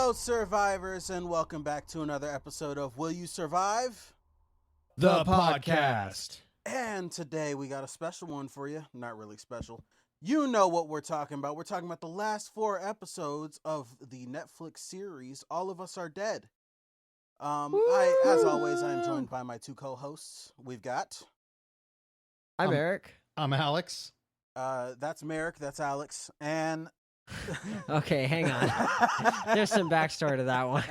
Hello, survivors, and welcome back to another episode of Will You Survive? The podcast. And today we got a special one for you. Not really special. You know what we're talking about. We're talking about the last 4 episodes of the Netflix series, All of Us Are Dead. As always, I'm joined by my 2 co-hosts. We've got... I'm Eric. I'm Alex. That's Merrick, that's Alex, and... Okay, hang on. There's some backstory to that one.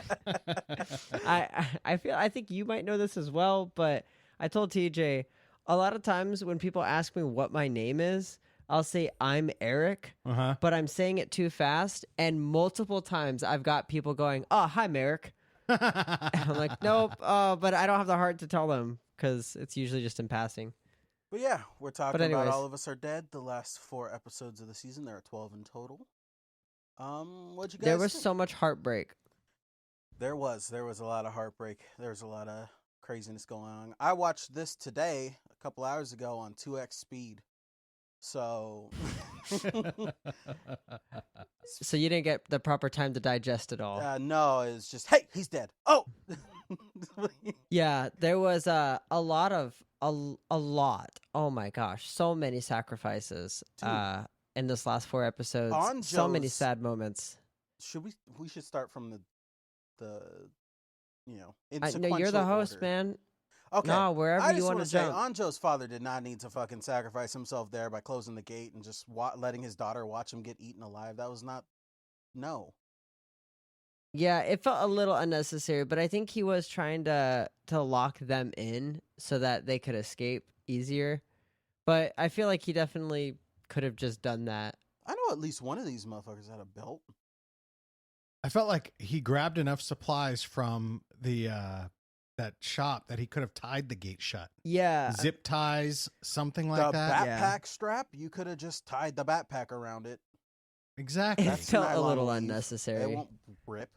I think you might know this as well, but I told TJ a lot of times when people ask me what my name is, I'll say I'm Eric, but I'm saying it too fast, and multiple times I've got people going, "Oh, hi, Merrick." I'm like, "Nope," but I don't have the heart to tell them because it's usually just in passing. But yeah, we're talking about All of Us Are Dead, the last 4 episodes of the season. There are 12 in total. What'd you guys There was think? so much heartbreak. There was a lot of heartbreak. There was a lot of craziness going on. I watched this today, a couple hours ago, on 2x speed. So... So you didn't get the proper time to digest it all. No, it's just, hey, he's dead. Oh! Yeah, there was a lot. Oh my gosh, so many sacrifices in this last 4 episodes. So many sad moments. We should start from the in No, sequential you're the host, order. man. Okay. No, wherever you want to say, jump. Anjo's father did not need to fucking sacrifice himself there by closing the gate and just letting his daughter watch him get eaten alive. That was not... No. Yeah, it felt a little unnecessary, but I think he was trying to lock them in so that they could escape easier. But I feel like he definitely could have just done that. I know at least one of these motherfuckers had a belt. I felt like he grabbed enough supplies from the that shop that he could have tied the gate shut. Yeah. Zip ties, something like that. The backpack strap, you could have just tied the backpack around it. Exactly. It felt a little unnecessary. It won't rip.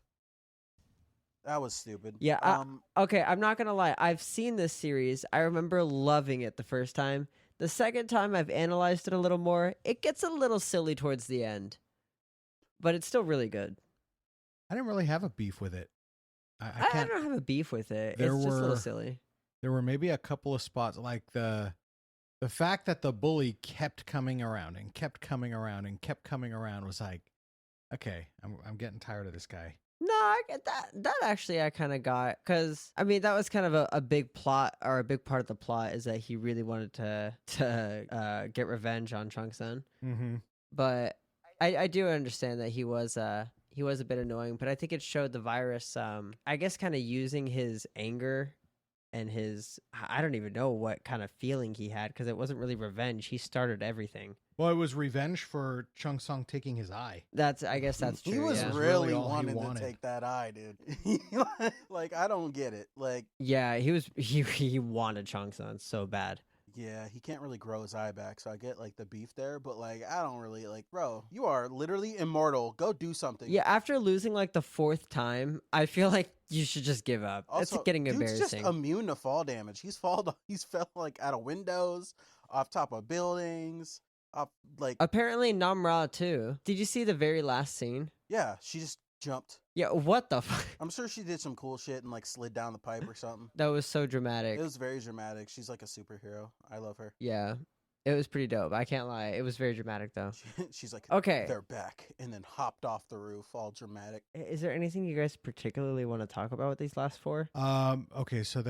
That was stupid. Yeah. Okay, I'm not going to lie. I've seen this series. I remember loving it the first time. The second time I've analyzed it a little more, it gets a little silly towards the end. But it's still really good. I didn't really have a beef with it. I don't have a beef with it. It's just a little silly. There were maybe a couple of spots, like the fact that the bully kept coming around and kept coming around and kept coming around was like, okay, I'm getting tired of this guy. No, I get that. That actually I kind of got, because I mean that was kind of a big plot, or a big part of the plot is that he really wanted to get revenge on Chung-sun. Mm-hmm. But I do understand that he was a bit annoying, but I think it showed the virus, I guess, kind of using his anger and his, I don't even know what kind of feeling he had, because it wasn't really revenge. He started everything. Well, it was revenge for Chung-sung taking his eye. I guess that's true. He was yeah. really all he wanting to take that eye, dude. Like, I don't get it. Like, yeah, he wanted Chung-sun so bad. Yeah, he can't really grow his eye back, so I get, like, the beef there, but, like, I don't really, like, bro, you are literally immortal. Go do something. Yeah, after losing, like, the 4th time, I feel like you should just give up. Also, it's getting dude's embarrassing. just immune to fall damage. He's fell, like, out of windows, off top of buildings, up, like... Apparently, Namra, too. Did you see the very last scene? Yeah, she just jumped. Yeah, what the fuck? I'm sure she did some cool shit and, like, slid down the pipe or something. That was so dramatic. It was very dramatic. She's like a superhero. I love her. Yeah, it was pretty dope. I can't lie. It was very dramatic, though. She's like, okay, they're back, and then hopped off the roof, all dramatic. Is there anything you guys particularly want to talk about with these last 4? Okay, so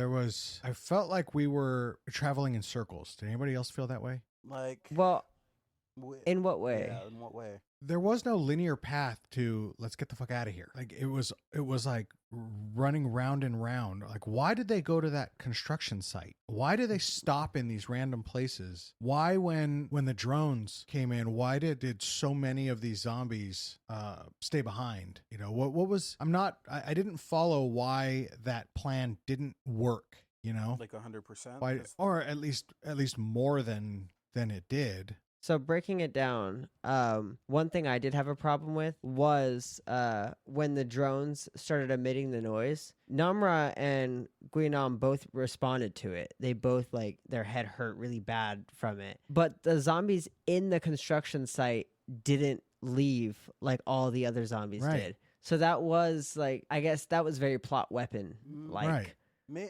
I felt like we were traveling in circles. Did anybody else feel that way? Like, well, in what way? Yeah, in what way? There was no linear path to let's get the fuck out of here. Like it was like running round and round. Like, why did they go to that construction site? Why did they stop in these random places? Why, when the drones came in, why did so many of these zombies stay behind? You know, what was, I didn't follow why that plan didn't work, you know? Like 100%? Why, or at least more than it did. So breaking it down, one thing I did have a problem with was when the drones started emitting the noise. Namra and Guinam both responded to it. They both, like, their head hurt really bad from it. But the zombies in the construction site didn't leave like all the other zombies did. So that was like, I guess that was very plot weapon like. Right.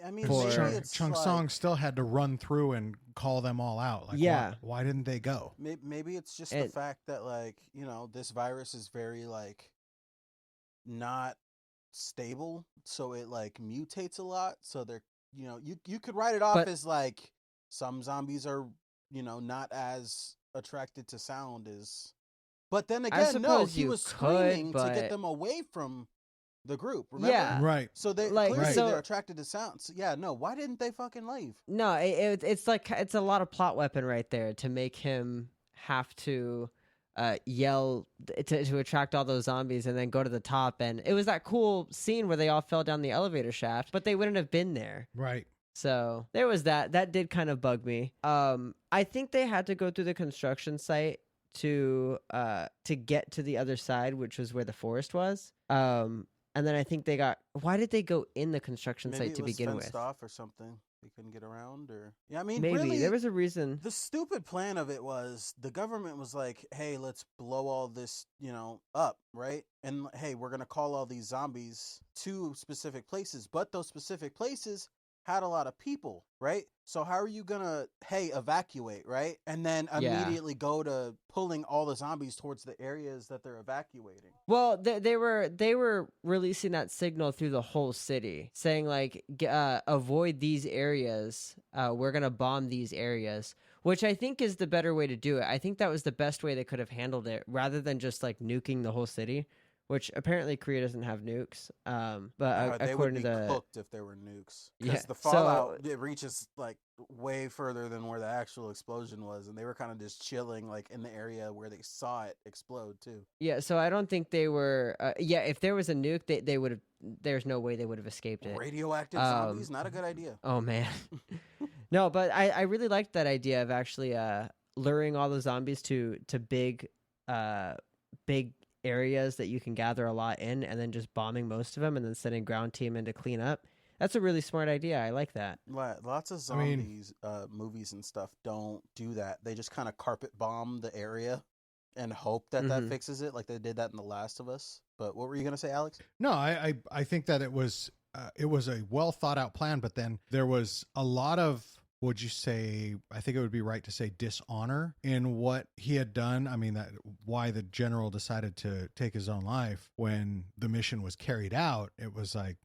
I mean, For- maybe it's Chung like, Song still had to run through and call them all out. Like, Yeah. why didn't they go? maybe it's just the And- fact that, like, you know, this virus is very, like, not stable, so it, like, mutates a lot. So they're, you know, you could write it off But- as like some zombies are, you know, not as attracted to sound as. But then again, no, suppose he you was could, screaming to but- get them away from the group. Remember? Yeah. Right. So they Like, clearly so- they're attracted to sound. So, yeah, no. Why didn't they fucking leave? No, it's like it's a lot of plot weapon right there to make him have to yell to attract all those zombies and then go to the top. And it was that cool scene where they all fell down the elevator shaft, but they wouldn't have been there. Right. So there was that. That did kind of bug me. I think they had to go through the construction site to get to the other side, which was where the forest was. And then I think they got. Why did they go in the construction Maybe site it to was begin fenced with? off or something. They couldn't get around, or yeah. I mean, Maybe really, there was a reason. the stupid plan of it was the government was like, hey, let's blow all this, you know, up, right? And hey, we're going to call all these zombies to specific places, but those specific places had a lot of people, right? So how are you going to, hey, evacuate, right? And then Yeah. immediately go to pulling all the zombies towards the areas that they're evacuating. Well, they were releasing that signal through the whole city, saying like, avoid these areas. We're gonna bomb these areas, which I think is the better way to do it. I think that was the best way they could have handled it, rather than just like nuking the whole city, which apparently Korea doesn't have nukes. But They would according be to the cooked if there were nukes, because Yeah, the so- fallout it reaches like way further than where the actual explosion was, and they were kind of just chilling like in the area where they saw it explode too. yeah, so I don't think they were. Yeah, if there was a nuke, they would have. There's no way they would have escaped it. Radioactive zombies, not a good idea. Oh man, no, but I really liked that idea of actually luring all the zombies to big areas that you can gather a lot in, and then just bombing most of them, and then sending ground team in to clean up. That's a really smart idea. I like that. Lots of I mean- zombies movies and stuff don't do that. They just kind of carpet bomb the area and hope that that Mhm. fixes it, like they did that in The Last of Us. But what were you gonna say, Alex? No, I think that it was a well thought out plan, but then there was a lot of, would you say, I think it would be right to say, dishonor in what he had done. I mean, that why the general decided to take his own life when the mission was carried out. It was like,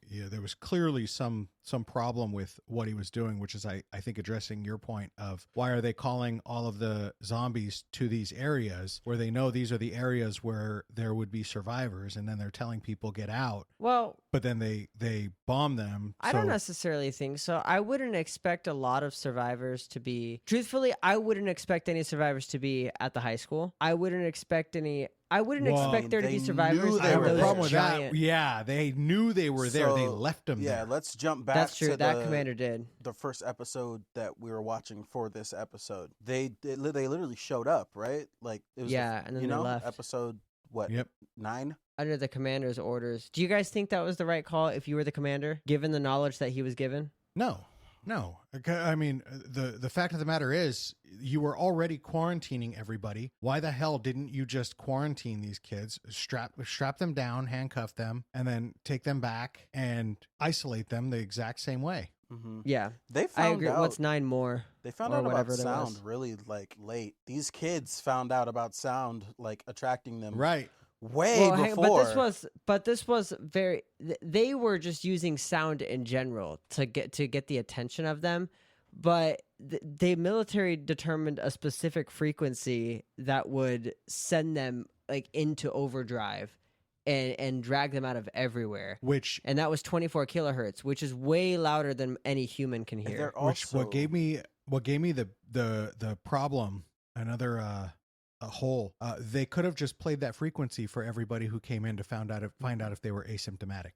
yeah, there was clearly some problem with what he was doing, which is I think addressing your point of why are they calling all of the zombies to these areas where they know these are the areas where there would be survivors, and then they're telling people get out, Well, but then they bomb them. I don't necessarily think so. I wouldn't expect a lot of survivors to be. Truthfully, I wouldn't expect any survivors to be at the high school. I wouldn't expect any. I wouldn't Well, expect there to they be survivors. knew I they have were a there. problem with giant. that. Yeah, they knew they were there. They So, left them Yeah, there. let's jump back That's true. to That the commander did. the first episode that we were watching for this episode. They literally showed up, right? Like it was Yeah, and then you they know, left. episode what? Yep. 9? Under the commander's orders. Do you guys think that was the right call if you were the commander, given the knowledge that he was given? No. I mean, the fact of the matter is, you were already quarantining everybody. Why the hell didn't you just quarantine these kids, strap them down, handcuff them, and then take them back and isolate them the exact same way? Mm-hmm. Yeah, They I found agree. out. What's 9 more? They found or out about whatever that sound was. really like late. These kids found out about sound like attracting them Right. way before. But this was very. They were just using sound in general to get the attention of them, but the military determined a specific frequency that would send them like into overdrive, and drag them out of everywhere. Which And that was 24 kilohertz, which is way louder than any human can And hear. they're which also what gave me the problem, another a hole. They could have just played that frequency for everybody who came in to find out if they were asymptomatic.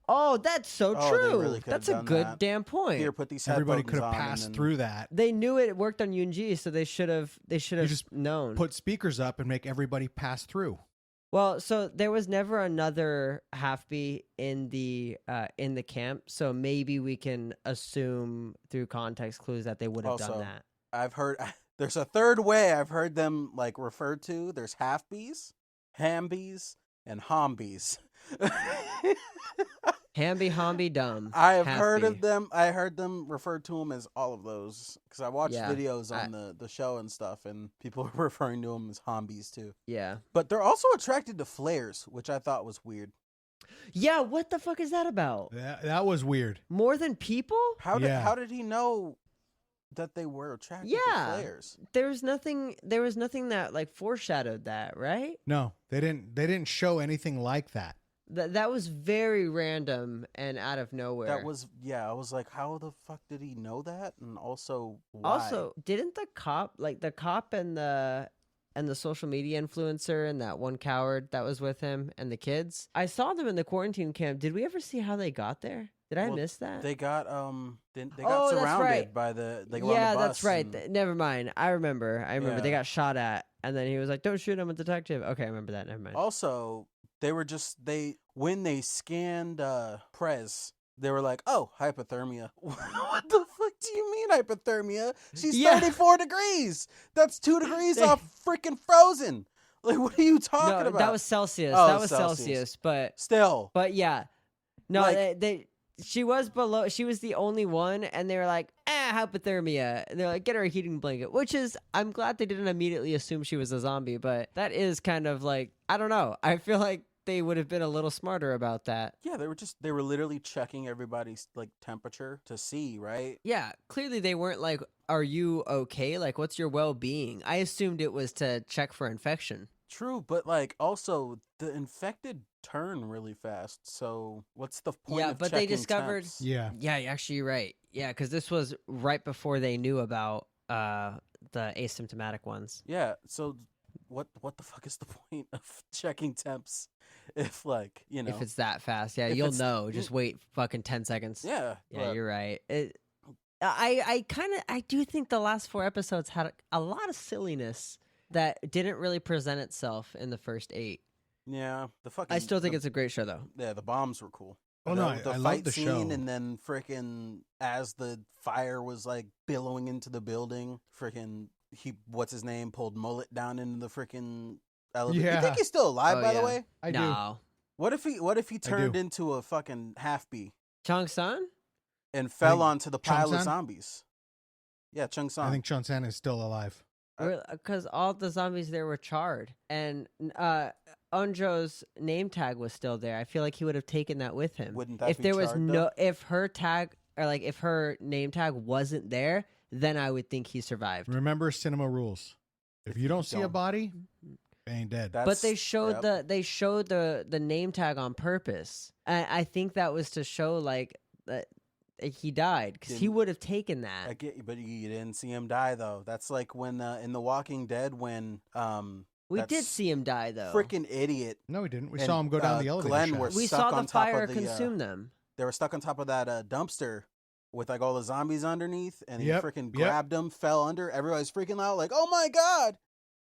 Oh, that's so Oh, they true. really could have That's a done good that. damn point. Here, put these Everybody headphones could have on and passed then- through that. They knew it worked on UNG, so they should have just known. Put speakers up and make everybody pass through. Well, so there was never another half-B in the camp, so maybe we can assume through context clues that they would have done Also, that. I've heard there's a third way I've heard them like referred to. There's half bees, ham bees, and hombies. Hamby, homby, dumb. I have heard Halfby. of them. I heard them referred to them as all of those because I watched Yeah, videos on the show and stuff, and people were referring to them as hombies too. Yeah. But they're also attracted to flares, which I thought was weird. Yeah, what the fuck is that about? That was weird. More than people? How did Yeah. how did he know that they were attracted to Yeah. flares? There was nothing that like foreshadowed that, right? No, they didn't show anything like that. That was very random and out of nowhere. That was I was like, how the fuck did he know that? And also, why? Also, didn't the cop and the social media influencer and that one coward that was with him and the kids? I saw them in the quarantine camp. Did we ever see how they got there? Did I Well, miss that? They got they Oh, got that's surrounded right. by the they were on Yeah, the bus that's right. and- Never mind. I remember. They Yeah. got shot at, and then he was like, "Don't shoot, I'm a detective." Okay, I remember that. Never mind. Also, they were when they scanned Prez, they were like, "Oh, hypothermia." What the fuck do you mean hypothermia? She's Yeah. 34 degrees. That's 2 degrees They- off freaking frozen. Like, what are you talking No, about? that was Celsius. Oh, That was Celsius. Celsius. But Still. yeah, no, Like- she was below. She was the only one, and they were like, hypothermia. And they're like, get her a heating blanket. Which is, I'm glad they didn't immediately assume she was a zombie. But that is kind of like, I don't know. I feel like they would have been a little smarter about that. Yeah, they were literally checking everybody's like temperature to see, right? Yeah, clearly they weren't like, are you okay? Like, what's your well-being? I assumed it was to check for infection. True, but like also the infected turn really fast. So what's the point Yeah, of but they checking discovered- temps? Yeah. Yeah, actually, you're right. Yeah, because this was right before they knew about the asymptomatic ones. Yeah, so what the fuck is the point of checking temps if like, you know. If it's that fast, yeah, If you'll it's- know. Just wait fucking 10 seconds. Yeah. Yeah, but- you're right. I do think the last 4 episodes had a lot of silliness that didn't really present itself in the first 8. Yeah, the fucking I still think it's a great show, though. yeah, the bombs were cool. Oh, no, I love fight the scene, show. and then freaking as the fire was like billowing into the building, freaking what's his name pulled Mullet down into the freaking elevator. You Yeah. think he's still alive, Oh, by the yeah. way? I do. No. What if he turned do. into a fucking half-bee Chong Sun? and fell think onto the pile of Chung-san? zombies? Yeah, Chung San. I think Chun San is still alive. Because all the zombies there were charred. And Unjo's name tag was still there. I feel like he would have taken that with him. Wouldn't that if be there was charred, no though? if her tag or like if her name tag wasn't there, then I would think he survived. Remember cinema rules. If you don't see a don't- body, they ain't dead. But they showed yep. the name tag on purpose. I think that was to show like that he died because he Didn't- would have taken that. I get you, but you didn't see him die though. That's like when in The Walking Dead when We that did see him die though. freaking idiot. No, we didn't. We And, saw him go down the elevator Glenn shaft. were We stuck saw the on top fire of the, consume them. They were stuck on top of that dumpster with like all the zombies underneath, and he Yep, freaking yep. grabbed them, fell under. Everybody's freaking out like, "Oh my god,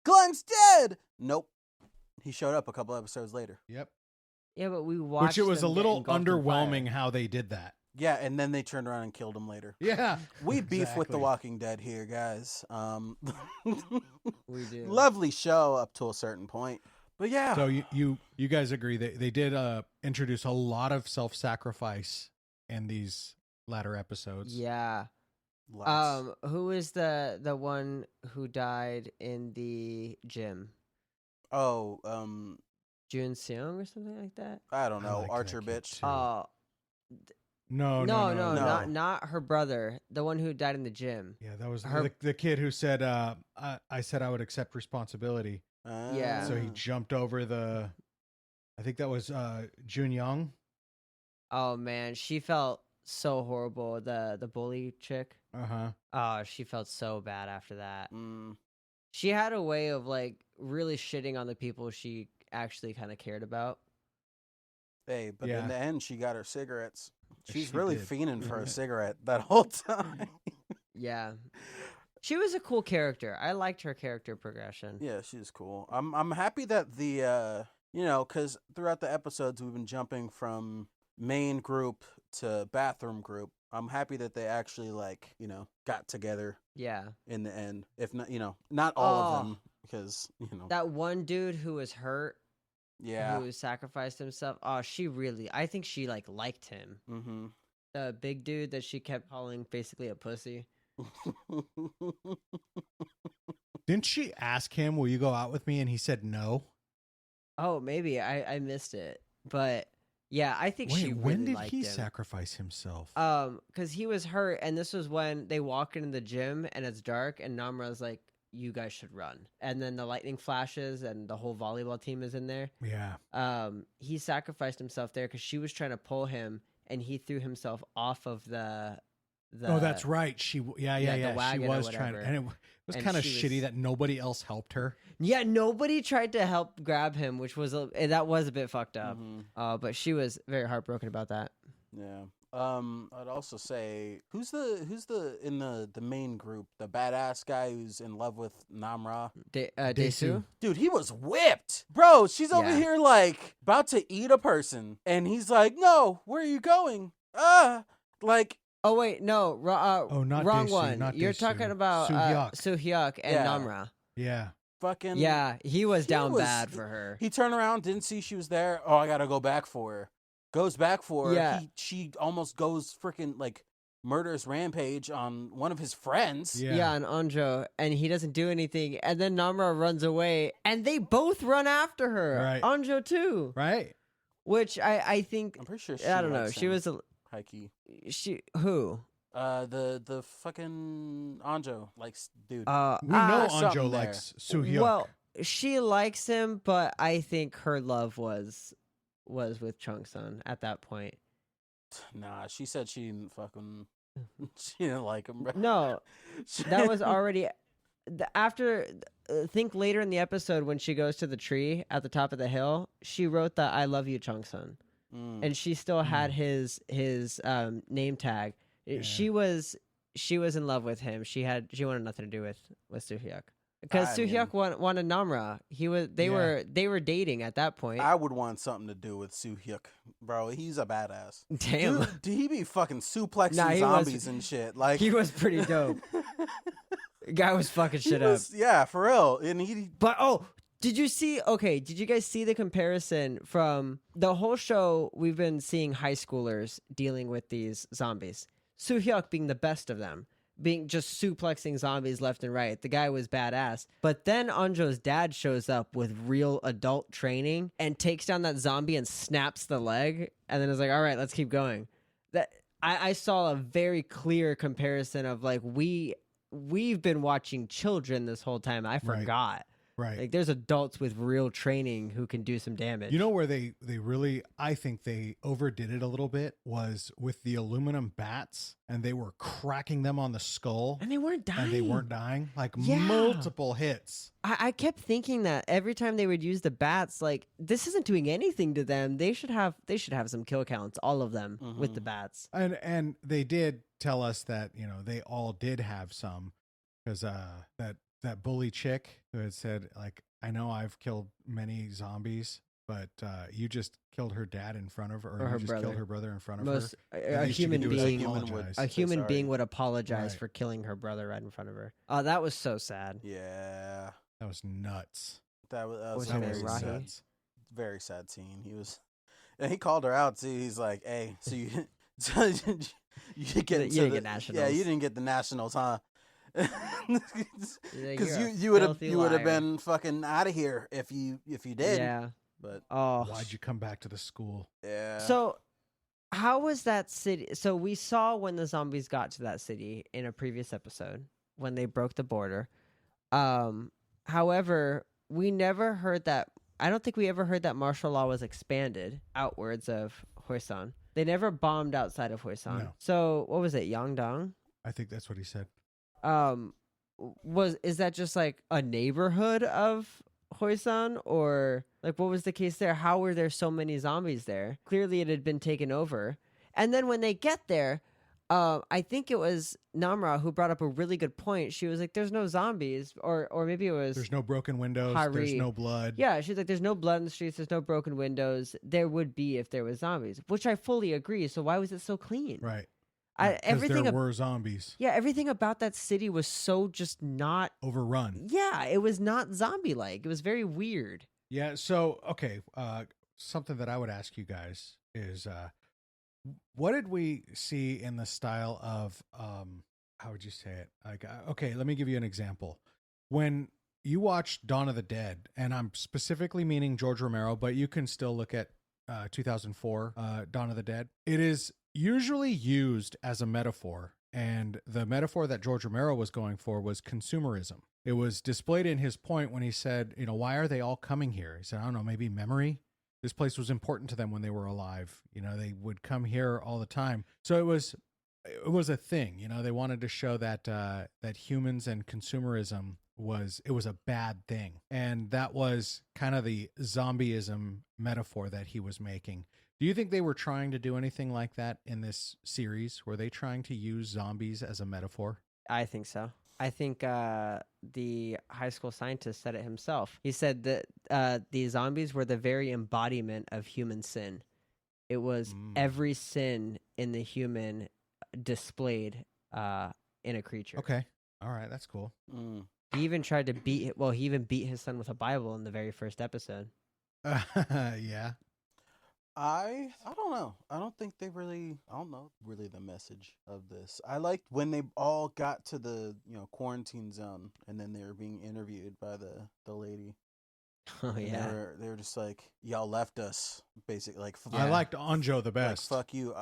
Glenn's dead!" Nope, he showed up a couple episodes later. Yep. Yeah, but we watched. Which it was a them get little engulfed in fire. underwhelming how they did that. Yeah, and then they turned around and killed him later. Yeah. We beef with The Exactly. Walking Dead here, guys. We do. Lovely show up to a certain point, but yeah. So you guys agree they did introduce a lot of self-sacrifice in these latter episodes. Yeah. Lots. Who is the one who died in the gym? Oh, Jun Seong or something like that? I don't I know, like Archer that kid, bitch. too. No, No. no, not her brother. The one who died in the gym. Yeah, that was Her- the kid who said, I said I would accept responsibility. Yeah. So he Ah. jumped over I think that was Jun Young. Oh man, she felt so horrible. The bully chick. Uh-huh. Oh, she felt so bad after that. Mm, She had a way of like really shitting on the people she actually kind of cared about. hey, but Yeah. in the end, she got her cigarettes. She's She really did. fiending for a Yeah. cigarette that whole time. Yeah. She was a cool character. I liked her character progression. Yeah, she's cool. I'm happy that the because throughout the episodes we've been jumping from main group to bathroom group. I'm happy that they actually got together Yeah. in the end. If not, not all Oh. of them because That one dude who was hurt Yeah. who sacrificed himself. Oh, I think she liked him. Mm-hmm. The big dude that she kept calling basically a pussy. Didn't she ask him, "Will you go out with me?" And he said no. Oh, maybe I missed it, but yeah, I think she Wait, really when did liked he him. sacrifice himself? Because he was hurt, and this was when they walk into the gym and it's dark, and Namra's like, "You guys should run," and then the lightning flashes, and the whole volleyball team is in there. Yeah. He sacrificed himself there because she was trying to pull him, and he threw himself off of the. Oh, that's right. She, yeah. the wagon She or was trying, whatever. and it was And kind of she shitty was- that nobody else helped her. Yeah, nobody tried to help grab him, which was that was a bit fucked up. Mm-hmm. But she was very heartbroken about that. Yeah. I'd also say who's in the main group, the badass guy who's in love with Namra? Desu. Dude, he was whipped. Bro, she's over Yeah. here like about to eat a person, and he's like, "No, where are you going?" Like, Oh wait, no, not wrong Desu, one. not You're Desu. talking about Soo-hyuk and Yeah. Namra. Yeah. fucking Yeah, he was down was- bad for her. He turned around, didn't see she was there. Oh, I gotta go back for her. Goes back for her. Yeah. She almost goes freaking like murderous rampage on one of his friends. Yeah, and Anjo, and he doesn't do anything, and then Namra runs away, and they both run after her. Right. Anjo too, Right. which I think I'm pretty sure. I don't know. She was high key. who? The fucking Anjo likes dude. We know there's Anjo something there. likes Soo-hyuk. Well, she likes him, but I think her love was with Chung-sun at that point. Nah, she said she didn't fucking. She didn't like him. Bro. No, that was already after. Think later in the episode when she goes to the tree at the top of the hill. She wrote that "I love you, Chung-sun," and she still had his name tag. Yeah. She was in love with him. She wanted nothing to do with Soo-hyuk because I Soo-hyuk wanted Namra. They were dating at that point. I would want something to do with Soo-hyuk, bro. He's a badass. Damn, Dude, he be fucking suplexing Nah, he zombies was- and shit. Like he was pretty dope. Guy was fucking shit up. Yeah, for real. And he But did you see? Okay, did you guys see the comparison from the whole show? We've been seeing high schoolers dealing with these zombies. Soo-hyuk being the best of them, being just suplexing zombies left and right. The guy was badass. But then Anjo's dad shows up with real adult training and takes down that zombie and snaps the leg, and then is like, "All right, let's keep going." That I saw a very clear comparison of like we've been watching children this whole time. I Right. forgot. Right. Like there's adults with real training who can do some damage. You know where they really, I think they overdid it a little bit was with the aluminum bats, and they were cracking them on the skull, and they weren't dying. and they weren't dying. Like Yeah. multiple hits. I kept thinking that every time they would use the bats, like this isn't doing anything to them. They should have some kill counts, all of them with the bats. And they did tell us that, they all did have some, because that bully chick who had said, like, "I know I've killed many zombies, but you just killed her dad in front of her, or Or you her just brother. killed her brother in front of Most her." a least you human could do is being apologize. a Say human sorry. being would apologize Right. for killing her brother right in front of her. Oh, that was so sad. Yeah. That was nuts. That was What's very his name, sad. Rahi? nuts. Very sad scene. He was, and he called her out too. He's like, "Hey, so you you get You into didn't the- get nationals. Yeah, you didn't get the nationals, huh?" Because "You're a you would have filthy liar." been fucking out of here if you did. Yeah. But Oh. Why'd you come back to the school? yeah. So, how was that city? So we saw when the zombies got to that city in a previous episode when they broke the border. However, we never heard that. I don't think we ever heard that martial law was expanded outwards of Hoisan. They never bombed outside of Hoisan. No. So what was it, Yangdong? I think that's what he said. Is that just like a neighborhood of Hoisan, or like what was the case there? How were there so many zombies there? Clearly it had been taken over. And then when they get there, I think it was Namra who brought up a really good point. She was like, "There's no zombies," or maybe it was There's no broken windows. There's Hari. no blood. Yeah, she's like, "There's no blood in the streets. There's no broken windows. There would be if there was zombies," which I fully agree. So why was it so clean? Right. Everything there were zombies. Yeah, everything about that city was so just not. Overrun. Yeah, it was not zombie-like. It was very weird. Yeah. So, okay. Something that I would ask you guys is, what did we see in the style of, how would you say it? Like, okay, let me give you an example. When you watch Dawn of the Dead, and I'm specifically meaning George Romero, but you can still look at 2004 Dawn of the Dead. It is usually used as a metaphor, and the metaphor that George Romero was going for was consumerism. It was displayed in his point when he said, why are they all coming here? He said, I don't know, maybe memory. This place was important to them when they were alive. They would come here all the time. So it was a thing. They wanted to show that that humans and consumerism was a bad thing, and that was kind of the zombieism metaphor that he was making. Do you think they were trying to do anything like that in this series? Were they trying to use zombies as a metaphor? I think so. I think the high school scientist said it himself. He said that the zombies were the very embodiment of human sin. It was every sin in the human displayed in a creature. Okay. All right. That's cool. He even tried to he even beat his son with a Bible in the very first episode. Yeah. I don't know. I don't think they really. I don't know really the message of this. I liked when they all got to the quarantine zone, and then they were being interviewed by the lady. Oh yeah. They were just like, y'all left us, basically. Like, I liked Anjo the best. Like, fuck you.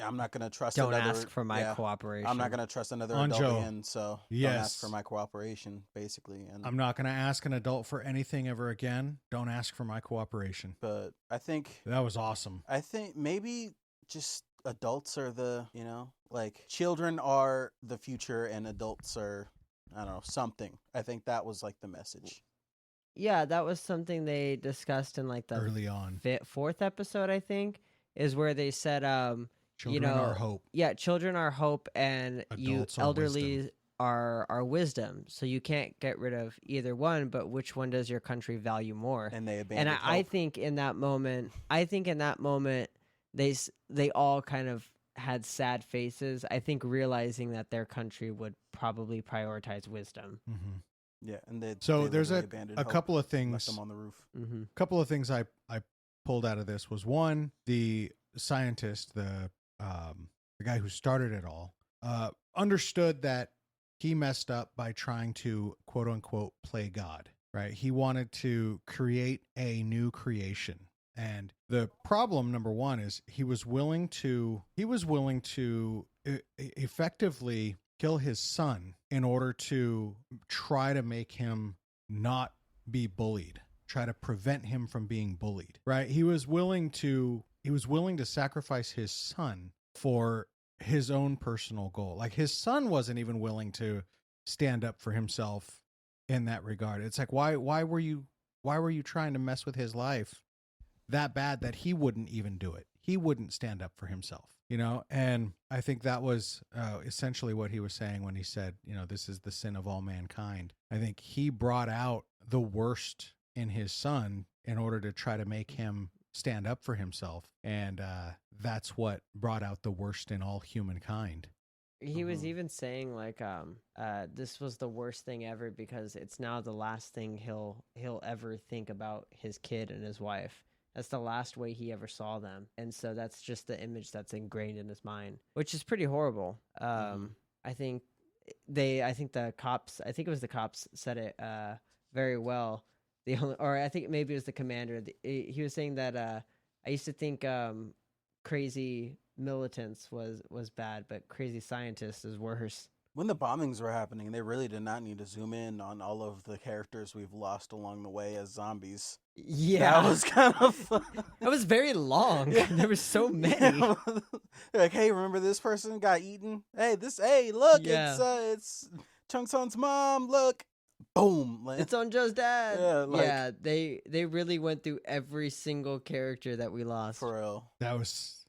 I'm not gonna trust. Don't ask for my cooperation. I'm not gonna trust another Anjo, adult again. So don't ask for my cooperation, basically. And I'm not gonna ask an adult for anything ever again. Don't ask for my cooperation. But I think that was awesome. I think maybe just adults are the like children are the future and adults are I don't know something. I think that was like the message. Yeah, that was something they discussed in like the early on fourth episode. I think is where they said children are hope. Yeah, children are hope, and adults you elderly are wisdom. So you can't get rid of either one. But which one does your country value more? And they abandoned. And I think in that moment, they all kind of had sad faces. I think realizing that their country would probably prioritize wisdom. Mm-hmm. Yeah, and there's a couple of things. Left them on the roof. Mm-hmm. A couple of things I pulled out of this was one, the scientist, the guy who started it all, understood that he messed up by trying to quote unquote play God, right? He wanted to create a new creation. And the problem, number one, is he was willing to effectively kill his son in order to try to make him not be bullied, try to prevent him from being bullied, right? He was willing to sacrifice his son for his own personal goal. Like his son wasn't even willing to stand up for himself in that regard. It's like, why were you trying to mess with his life that bad that he wouldn't even do it? He wouldn't stand up for himself, and I think that was essentially what he was saying when he said, this is the sin of all mankind. I think he brought out the worst in his son in order to try to make him stand up for himself. And that's what brought out the worst in all humankind. He was even saying like, this was the worst thing ever because it's now the last thing he'll ever think about his kid and his wife. That's the last way he ever saw them. And so that's just the image that's ingrained in his mind, which is pretty horrible. I think the cops said it very well. I think maybe it was the commander. He was saying that I used to think crazy militants was bad, but crazy scientists is worse. When the bombings were happening, they really did not need to zoom in on all of the characters we've lost along the way as zombies. Yeah. That was kind of fun. That was very long. Yeah. There were so many. Yeah. Like, hey, remember this person got eaten? Hey, look, yeah. It's Chung Son's mom, look. Boom. It's on Joe's dad. Yeah, they really went through every single character that we lost. For real. That was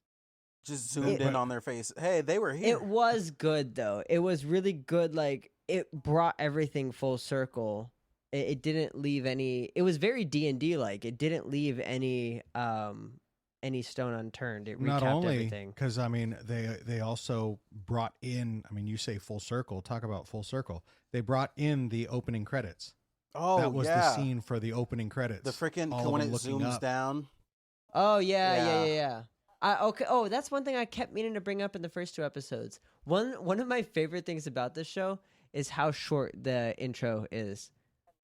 just zoomed in on their face. Hey, they were here. It was good though. It was really good. Like it brought everything full circle. It didn't leave any. It was very D&D like. It didn't leave any stone unturned. It recapped not only everything. Because I mean, they also brought in. I mean, you say full circle. Talk about full circle. They brought in the opening credits. Oh, that was yeah. the scene for the opening credits. The freaking All of when them it looking zooms up. down. Oh yeah. Yeah. Okay. Oh, that's one thing I kept meaning to bring up in the first 2 episodes. One of my favorite things about this show is how short the intro is.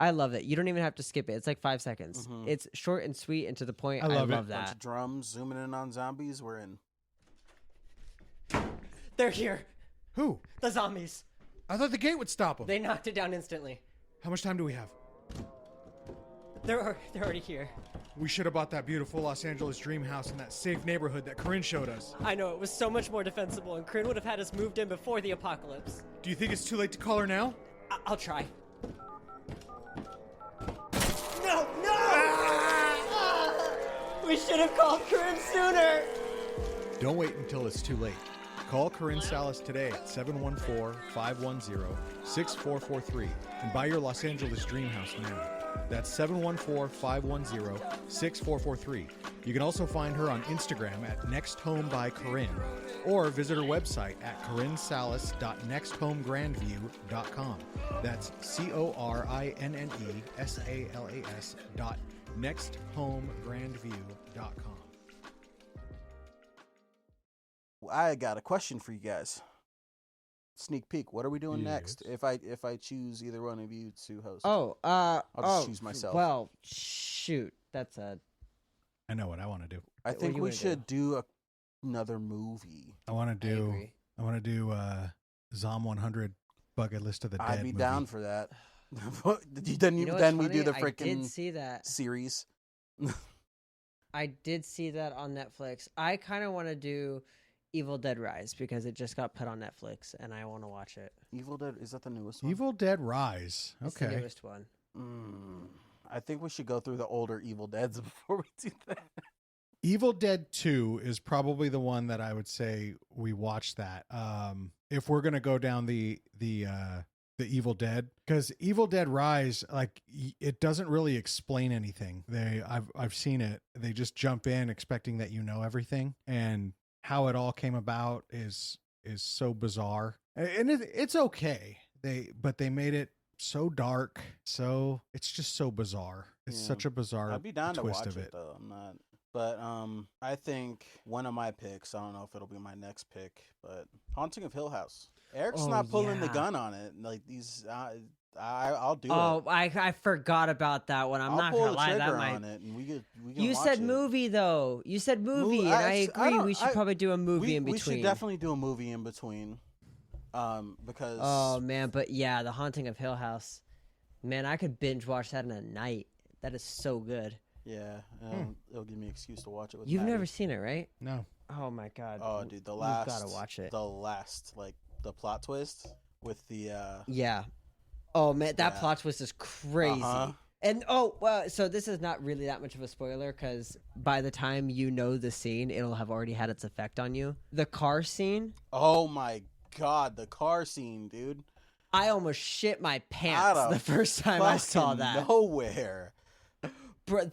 I love it. You don't even have to skip it. It's like 5 seconds. Mhm. It's short and sweet and to the point. I love it. Bunch that. of drums zooming in on zombies. We're in. They're here. Who? The zombies. I thought the gate would stop them. They knocked it down instantly. How much time do we have? They're already here. We should have bought that beautiful Los Angeles dream house in that safe neighborhood that Corinne showed us. I know, it was so much more defensible, and Corinne would have had us moved in before the apocalypse. Do you think it's too late to call her now? I'll try. No! Ah! We should have called Corinne sooner! Don't wait until it's too late. Call Corinne Salas today at 714-510-6443 and buy your Los Angeles dream house now. That's 714-510-6443. You can also find her on Instagram at nexthomebycorinne or visit her website at corinnesalas.nexthomegrandview.com. That's CORINNESALAS.nexthomegrandview.com. I got a question for you guys. Sneak peek. What are we doing next? If I choose either one of you to host. I'll just choose myself. Well, shoot. That's a... I know what I want to do. I think you we wanna should do another movie. I want to agree. Zom 100 bucket list of the dead. I'd be movie. down for that. You then know what's then we funny? do the I freaking did see that. series. I did see that on Netflix. I kind of want to do Evil Dead Rise because it just got put on Netflix and I want to watch it. Evil Dead, is that the newest one? Evil Dead Rise. It's Okay. the newest one. I think we should go through the older Evil Deads before we do that. Evil Dead 2 is probably the one that I would say we watch that. If we're going to go down the Evil Dead, because Evil Dead Rise, like, it doesn't really explain anything. I've seen it. They just jump in expecting that you know everything, and how it all came about is so bizarre. And it's okay. But they made it so dark. So it's just so bizarre. It's such a bizarre I'd be down to twist watch of it though. I'm not. But I think one of my picks, I don't know if it'll be my next pick, but Haunting of Hill House. Eric's not pulling the gun on it. Like these, I'll do it. Oh, I forgot about that one. I'm I'll not pull gonna the lie, trigger that might. on it, and we can You watch said it. movie though. You said movie, and I agree. We should probably do a movie in between. We should definitely do a movie in between. Because Oh man, but yeah, The Haunting of Hill House. Man, I could binge watch that in a night. That is so good. yeah, it'll give me an excuse to watch it with You've Maddie. never seen it, right? No. Oh my god. Oh, dude, the You've last. gotta watch it. The last, like the plot twist with the. Yeah. Oh man, that Yeah. plot twist is crazy. And so this is not really that much of a spoiler because by the time you know the scene, it'll have already had its effect on you. The car scene. Oh my god, the car scene, dude! I almost shit my Out pants of the first time I saw fucking that. Nowhere. Bro,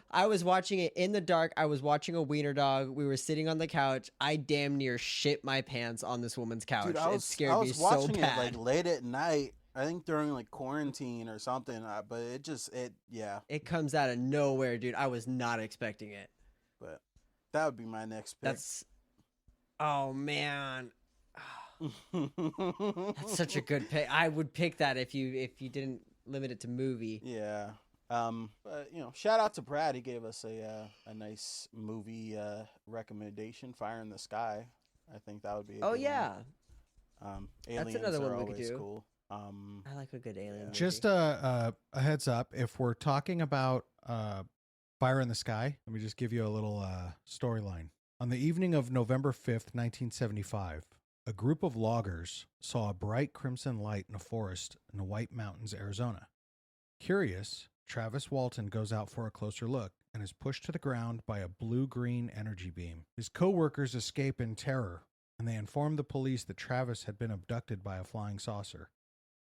I was watching it in the dark. I was watching a wiener dog. We were sitting on the couch. I damn near shit my pants on this woman's couch. Dude, It scared me so watching bad. it like late at night. I think during like quarantine or something. But yeah. It comes out of nowhere, dude. I was not expecting it. But that would be my next pick. Oh man. That's such a good pick. I would pick that if you didn't limit it to movie. Yeah. But shout out to Brad. He gave us a nice movie recommendation, Fire in the Sky. I think that would be a good yeah. one. Aliens another are one we could always do. cool. I like a good alien movie. Just a heads up, if we're talking about Fire in the Sky, let me just give you a little storyline. On the evening of November 5th, 1975, a group of loggers saw a bright crimson light in a forest in the White Mountains, Arizona. Curious, Travis Walton goes out for a closer look and is pushed to the ground by a blue-green energy beam. His co-workers escape in terror, and they inform the police that Travis had been abducted by a flying saucer.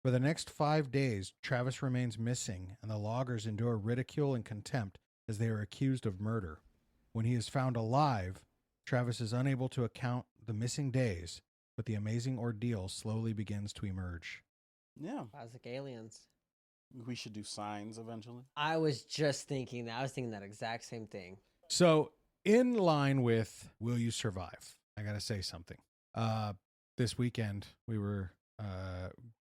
For the next 5 days, Travis remains missing, and the loggers endure ridicule and contempt as they are accused of murder. When he is found alive, Travis is unable to account the missing days, but the amazing ordeal slowly begins to emerge. Yeah. Classic aliens. We should do signs eventually. I was just thinking that. I was thinking that exact same thing. So, in line with Will You Survive? I got to say something. This weekend, we were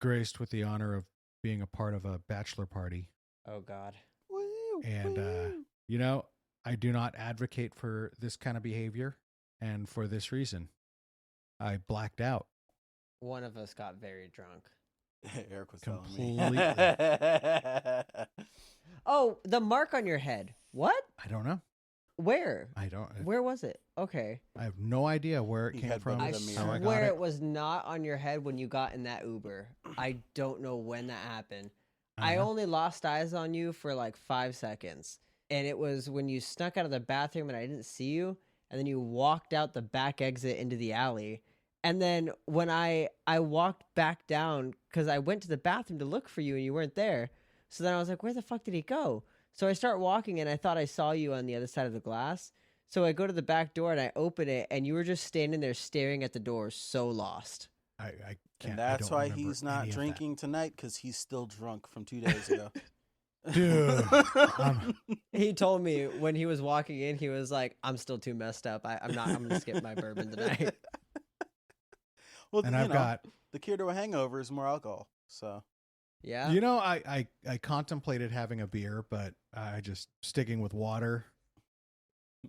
graced with the honor of being a part of a bachelor party. Oh, God. And, you know, I do not advocate for this kind of behavior. And for this reason, I blacked out. One of us got very drunk. Eric was Completely. telling me. Oh, the mark on your head. What? I don't know. Where? I don't. Where was it? Okay. I have no idea where it He came had from. better I than me. how I got swear it. it was not on your head when you got in that Uber. I don't know when that happened. I Uh-huh. only lost eyes on you for like 5 seconds. And it was when you snuck out of the bathroom and I didn't see you. And then you walked out the back exit into the alley. And then when I walked back down, because I went to the bathroom to look for you and you weren't there. So then I was like, where the fuck did he go? So I start walking and I thought I saw you on the other side of the glass. So I go to the back door and I open it and you were just standing there staring at the door, so lost. I can't. And I that's don't why remember he's not any of that. drinking tonight, because he's still drunk from 2 days ago. Dude, He told me when he was walking in, he was like, I'm still too messed up. I'm going to skip my bourbon tonight. Well, and I've got. the cure to a hangover is more alcohol. So Yeah. You know, I contemplated having a beer, but I just sticking with water.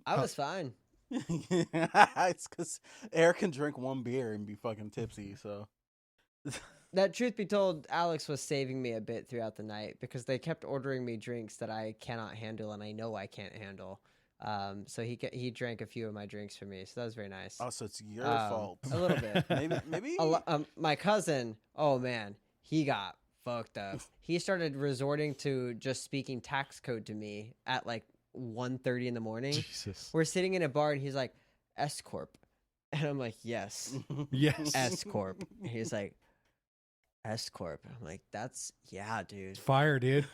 I was fine. it's because Eric can drink one beer and be fucking tipsy. So That truth be told, Alex was saving me a bit throughout the night because they kept ordering me drinks that I cannot handle and I know I can't handle. So he drank a few of my drinks for me. So that was very nice. also it's your fault. A little bit. Maybe. My cousin, oh man, he got fucked up. He started resorting to just speaking tax code to me at like 1:30 in the morning. Jesus. We're sitting in a bar and he's like, S Corp. And I'm like, yes, Yes. S Corp. And he's like, S Corp. I'm like, yeah, dude. Fire, dude.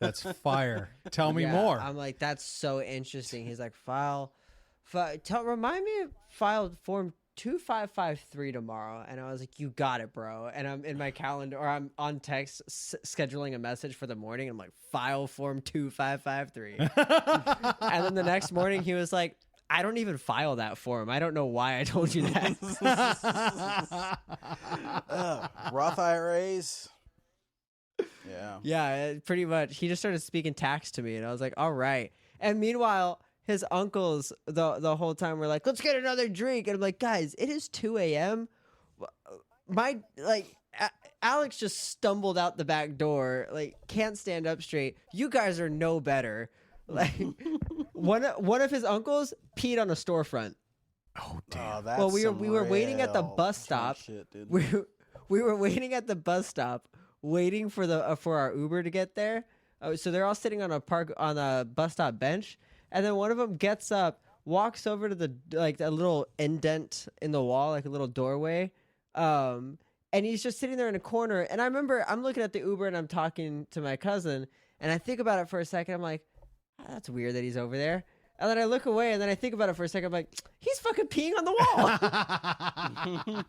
That's fire. Tell me Yeah, more. I'm like, that's so interesting. He's like, remind me of file form 2553 tomorrow. And I was like, you got it, bro. And I'm in my calendar, or I'm on text scheduling a message for the morning. I'm like, file form 2553. And then the next morning he was like, I don't even file that form. I don't know why I told you that. Roth IRAs. Yeah. Yeah, pretty much. He just started speaking tax to me, and I was like, all right. And meanwhile, his uncles the whole time were like, let's get another drink. And I'm like, guys, it is 2 a.m. Alex just stumbled out the back door, like, can't stand up straight. You guys are no better. Like, one of his uncles peed on a storefront. Oh damn. That's Well, we some were waiting at the real bus drunk stop. shit, dude. We were waiting at the bus stop, waiting for our Uber to get there. So they're all sitting on a bus stop bench, and then one of them gets up, walks over to the little indent in the wall, like a little doorway, and he's just sitting there in a corner. And I remember I'm looking at the Uber and I'm talking to my cousin, and I think about it for a second. I'm like, that's weird that he's over there. And then I look away, and then I think about it for a second. I'm like, he's fucking peeing on the wall.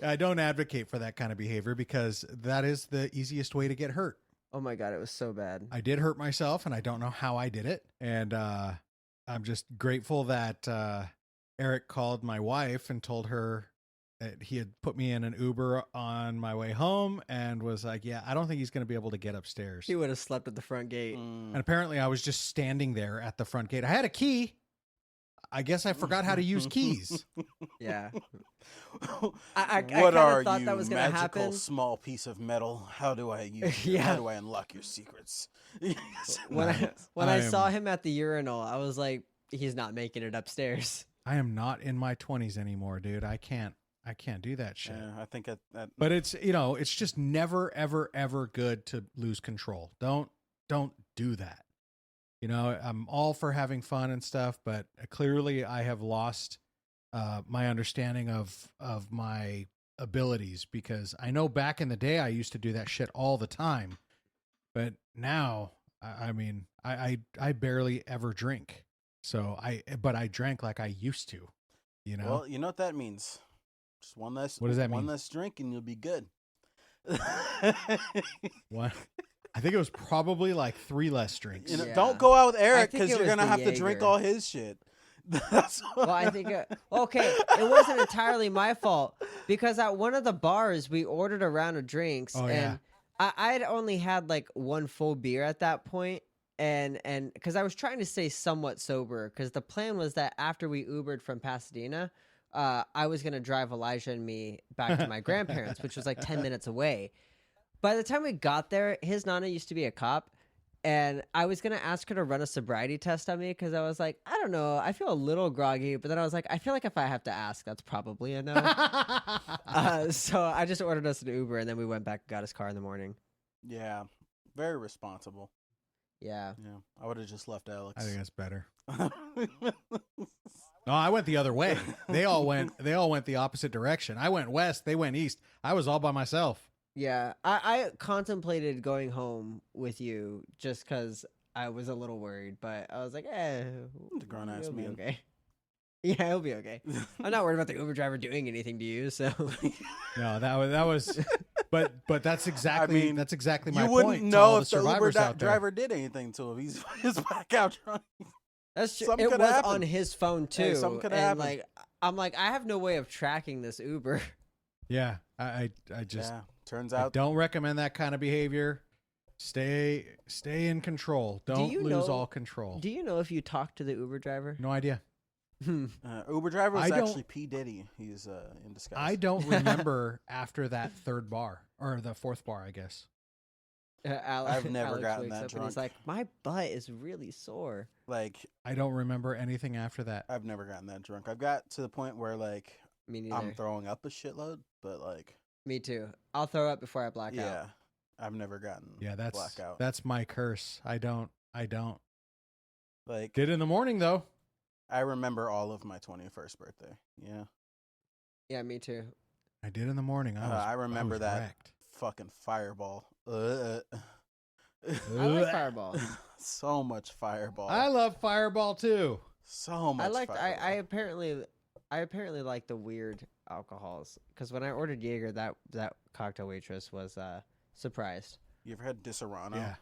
I don't advocate for that kind of behavior because that is the easiest way to get hurt. Oh my God, it was so bad. I did hurt myself, and I don't know how I did it. And I'm just grateful that Eric called my wife and told her that he had put me in an Uber on my way home and was like, yeah, I don't think he's going to be able to get upstairs. He would have slept at the front gate. And apparently I was just standing there at the front gate. I had a key. I guess I forgot how to use keys. Yeah. I What kinda are thought you, that was gonna magical happen. small piece of metal? How do I use you? Yeah. How do I unlock your secrets? When I I saw am- him at the urinal, I was like, he's not making it upstairs. I am not in my 20s anymore, dude. I can't do that shit. I think that But it's, it's just never, ever, ever good to lose control. Don't do that. I'm all for having fun and stuff, but clearly I have lost my understanding of my abilities, because I know back in the day I used to do that shit all the time, but now I mean I barely ever drink. So but I drank like I used to. Well, you know what that means. Just one less. What does that One mean? less drink and you'll be good. What? I think it was probably like 3 less drinks. You know, Yeah. don't go out with Eric think because it you're was gonna the have to drink Jaeger. all his shit. That's Well, I think okay, it wasn't entirely my fault because at one of the bars we ordered a round of drinks, Oh, and I had only had like one full beer at that point, and because I was trying to stay somewhat sober, because the plan was that after we Ubered from Pasadena, I was gonna drive Elijah and me back to my grandparents, which was like 10 minutes away. By the time we got there, his nana used to be a cop. And I was going to ask her to run a sobriety test on me because I was like, I don't know. I feel a little groggy. But then I was like, I feel like if I have to ask, that's probably a no. So I just ordered us an Uber, and then we went back and got his car in the morning. yeah, very responsible. Yeah. Yeah, I would have just left Alex. I think that's better. No, I went the other way. They all went the opposite direction. I went west, they went east. I was all by myself. Yeah. I contemplated going home with you just because I was a little worried. But I was like, The grown-ass he'll be man. okay. Yeah, he'll be okay. I'm not worried about the Uber driver doing anything to you, so... No, that was but that's exactly mean, that's exactly my You point. wouldn't to all know the if the Uber survivors out there. driver did anything to him. He's blackout drunk. That's true. Something It could was happen. on his phone too. Hey, something could and happen. like I'm like, I have no way of tracking this Uber. Yeah, I just Yeah, turns I out. don't recommend that kind of behavior. Stay in control. Don't you lose know- all control. Do you know if you talked to the Uber driver? No idea. Uber driver was I don't- actually P. Diddy. He's in disguise. I don't remember after that 3rd bar or the 4th bar, I guess. I've never Alex gotten wakes that up and he's drunk. like, my butt is really sore. Like, I don't remember anything after that. I've never gotten that drunk. I've got to the point where like Me neither. I'm throwing up a shitload, but like, Me too. I'll throw up before I black yeah, out. I've never gotten Yeah, blackout. that's my curse. I don't. Like, Did in the morning though. I remember all of my 21st birthday. Yeah, Yeah, me too. I did in the morning. I remember was that. wrecked. fucking Fireball. I like Fireball. So much Fireball. I love Fireball too. so much. I liked. Fireball. I apparently like the weird alcohols because when I ordered Jaeger, that cocktail waitress was surprised. You ever had Disaronno? Yeah.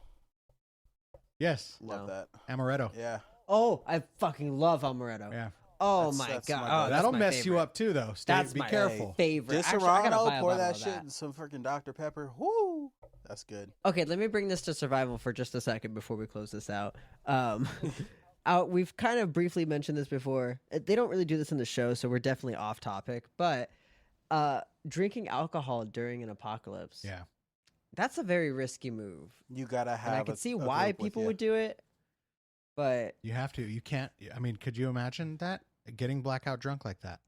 Yes. Love No. that. Amaretto. Yeah. Oh, I fucking love amaretto. Yeah. Oh That's- my that's god. my Oh, best. that's That'll my mess you favorite. up too, though. That's Be my careful. favorite. Actually, I gotta buy Disaronno, a pour bottle that of shit in some freaking Dr. Pepper. Woo! That's good. Okay, let me bring this to survival for just a second before we close this out. We've kind of briefly mentioned this before. They don't really do this in the show, so we're definitely off topic. But drinking alcohol during an apocalypse, Yeah. that's a very risky move. You gotta have. And I can see a why group with people ya. would do it. But You have to. You can't. I mean, could you imagine that? Getting blackout drunk like that?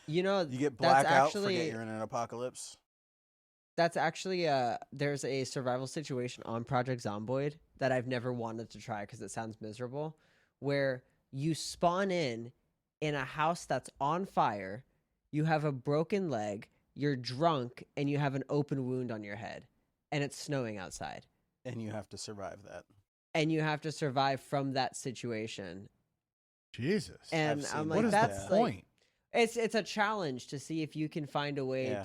you know, You get that's blackout, actually forget you're in an apocalypse. that's actually there's a survival situation on Project Zomboid that I've never wanted to try because it sounds miserable, where you spawn in a house that's on fire, you have a broken leg, you're drunk, and you have an open wound on your head, and it's snowing outside, And you have to survive that. and you have to survive from that situation. Jesus. And I've I'm seen like, what is that's the like, point? it's a challenge to see if you can find a way Yeah.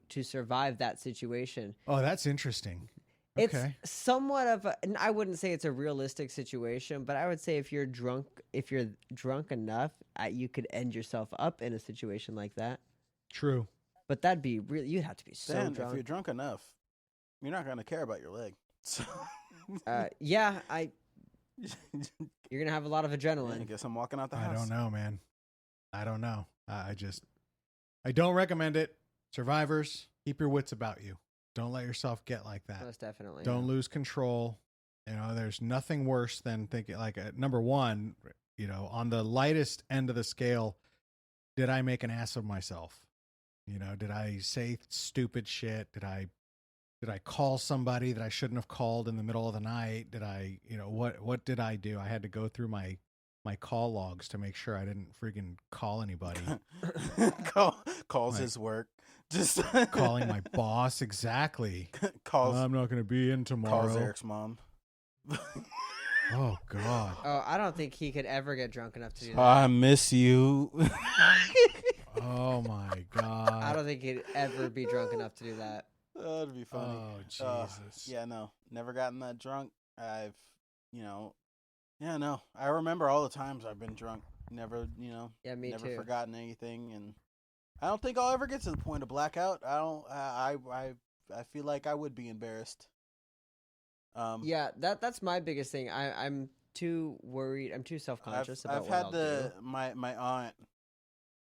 to survive that situation. Oh, that's interesting. It's Okay. somewhat of a, and I wouldn't say it's a realistic situation, but I would say if you're drunk enough, you could end yourself up in a situation like that. True. But that'd be really, you'd have to be so Then, if drunk. you're drunk enough, you're not gonna care about your leg. So Yeah, you're gonna have a lot of I adrenaline. guess I'm walking out the I house. don't know, man. I don't know. I don't recommend it. Survivors, keep your wits about you. Don't let yourself get like that. Most definitely. Don't lose control. You know, there's nothing worse than thinking like number one, on the lightest end of the scale, did I make an ass of myself? Did I say stupid shit? Did I call somebody that I shouldn't have called in the middle of the night? Did I, what did I do? I had to go through my call logs to make sure I didn't freaking call anybody. Calls Like- his work. Just Calling my boss, exactly. calls I'm not going to be in tomorrow. calls Eric's mom. Oh God. Oh, I don't think he could ever get drunk enough to do that. I miss you. Oh my God. I don't think he'd ever be drunk enough to do that. That'd be funny. Oh, Jesus. Yeah, no, never gotten that drunk. I've, no. I remember all the times I've been drunk. Never, Yeah, me never too. forgotten anything, and I don't think I'll ever get to the point of blackout. I don't. I feel like I would be embarrassed. Yeah, that's my biggest thing. I'm too worried. I'm too self-conscious about I've what had I'll do. my aunt.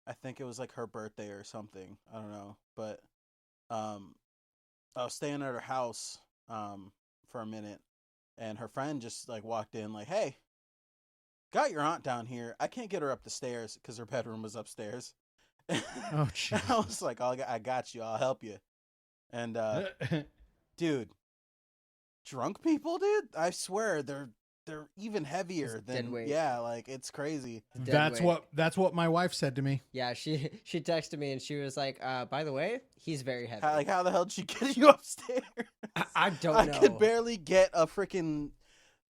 I think it was like her birthday or something. I don't know, but I was staying at her house for a minute, and her friend just like walked in like, "Hey, got your aunt down here. I can't get her up the stairs because her bedroom was upstairs." Oh, Jesus. I was like, I got you. I'll help you. And dude, drunk people, dude, I swear they're even heavier It's dead than weight. yeah, like it's crazy. Dead weight. That's what my wife said to me. Yeah, she texted me and she was like, by the way, he's very heavy. How the hell did she get you upstairs? I don't I know. could barely get a freaking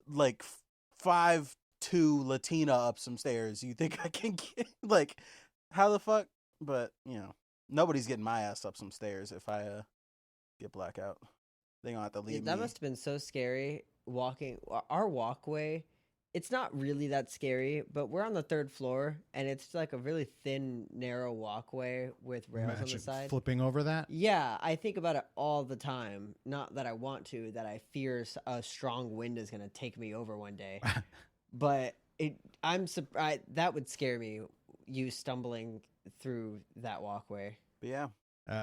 like 5'2" Latina up some stairs. You think I can get like how the fuck? But nobody's getting my ass up some stairs if I get blackout. They gonna have to leave me. That must have been so scary walking our walkway. It's not really that scary, but we're on the 3rd floor and it's like a really thin, narrow walkway with rails on the Imagine side. flipping over that. Yeah, I think about it all the time. Not that I want to, that I fear a strong wind is going to take me over one day. But I'm surprised that would scare me. You stumbling through that walkway. But yeah,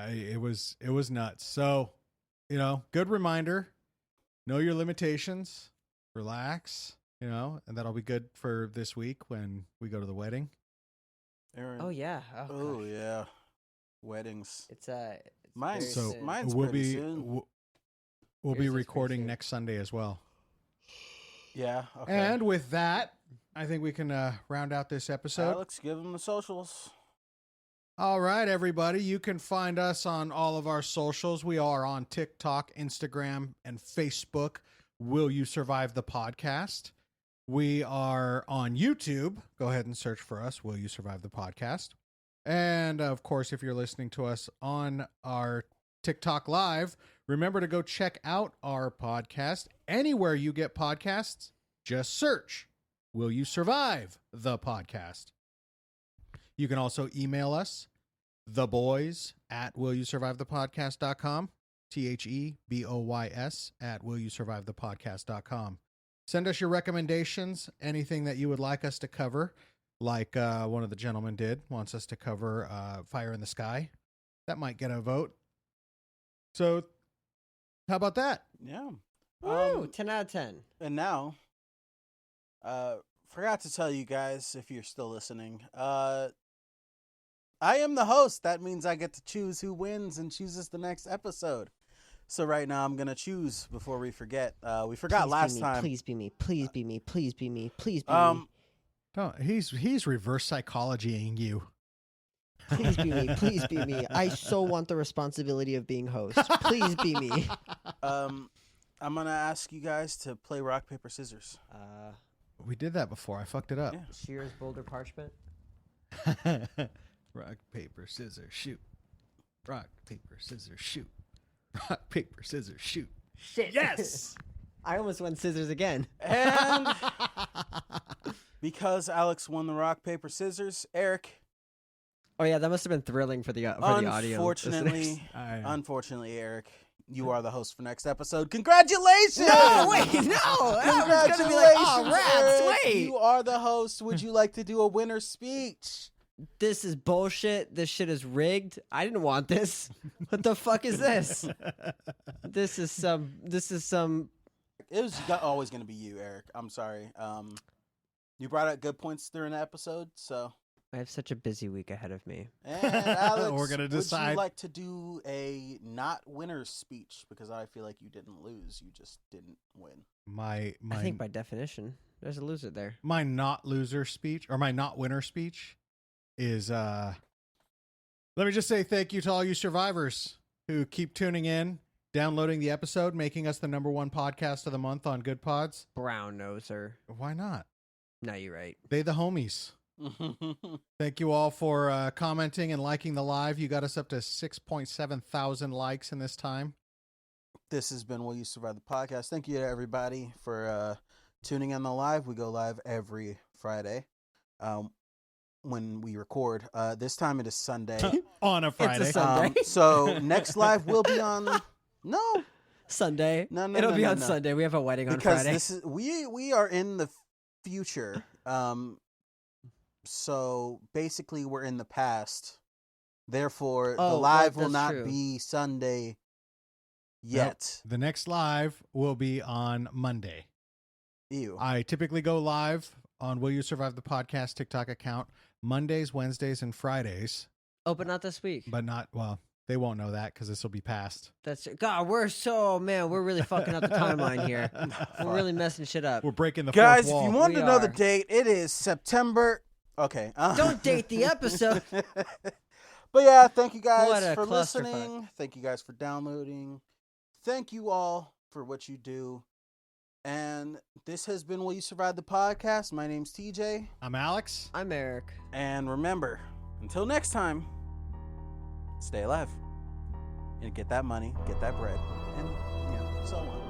It was nuts. So, good reminder. Know your limitations. Relax. And that'll be good for this week when we go to the wedding. Aaron. Oh yeah. Oh gosh. yeah. Weddings. It's Mine's very So soon. mine's we'll pretty be soon. we'll be Yours is pretty recording soon. next Sunday as well. Yeah. Okay. And with that, I think we can round out this episode. Alex, give them the socials. All right, everybody. You can find us on all of our socials. We are on TikTok, Instagram, and Facebook. Will You Survive the Podcast? We are on YouTube. Go ahead and search for us. Will You Survive the Podcast? And of course, if you're listening to us on our TikTok Live, remember to go check out our podcast. Anywhere you get podcasts, just search Will You Survive the Podcast? You can also email us, theboys@willyousurvivethepodcast.com, THEBOYS @willyousurvivethepodcast.com. Send us your recommendations, anything that you would like us to cover, like one of the gentlemen wants us to cover Fire in the Sky. That might get a vote. So, how about that? Yeah. Woo! 10 out of 10. And now, forgot to tell you guys if you're still listening. I am the host. That means I get to choose who wins and chooses the next episode. So right now I'm gonna choose before we forget. We forgot last time. Please be me. Please be me. Please be me. Please be me. No, he's reverse psychologying you. Please be me. Please be me. I so want the responsibility of being host. Please be me. I'm gonna ask you guys to play rock paper scissors. We did that before. I fucked it up. Yeah. Shears, boulder, parchment. Rock, paper, scissors, shoot. Rock, paper, scissors, shoot. Rock, paper, scissors, shoot. Shit. Yes! I almost won scissors again. And because Alex won the rock paper scissors, Eric, Oh yeah, that must have been thrilling for the audio. unfortunately, listeners. unfortunately, Eric, you are the host for next episode. Congratulations! No, wait, no. I was gonna be like, oh, rats, Eric. wait. You are the host. Would you like to do a winner's speech? This is bullshit. This shit is rigged. I didn't want this. What the fuck is this? This is some. It was always going to be you, Eric. I'm sorry. You brought up good points during the episode, so. I have such a busy week ahead of me. And Alex, We're gonna would decide. you like to do a not winner's speech? Because I feel like you didn't lose. You just didn't win. My I think by definition, there's a loser there. my not loser speech or my not winner speech is let me just say thank you to all you survivors who keep tuning in, downloading the episode, making us the #1 podcast of the month on Good Pods. Brown noser. Why not? No, you're right. They the homies. Thank you all for commenting and liking the live. You got us up to 6.7 thousand likes in this time. This has been Will You Survive the Podcast. Thank you to everybody for tuning in the live. We go live every Friday when we record. This time it is Sunday. On a Friday. It's a Sunday. So next live will be on Sunday. No, It'll be on no. Sunday. We have a wedding on because Friday. this is we are in the future. So basically we're in the past. Therefore, the live will that's not true. be Sunday yet. Nope. The next live will be on Monday. Ew. I typically go live on Will You Survive the Podcast TikTok account Mondays, Wednesdays, and Fridays. Oh, but not this week. But not, well, they won't know that because this will be past. That's God. We're really fucking up the timeline here. We're really messing shit up. We're breaking the Guys, fourth if wall. you wanted We to know the are. date, it is September. Okay. Don't date the episode. But yeah, thank you guys What a for clusterfuck. listening. Thank you guys for downloading. Thank you all for what you do. And this has been Will You Survive the Podcast. My name's TJ. I'm Alex. I'm Eric. And remember, until next time, stay alive. And get that money, get that bread, and so on.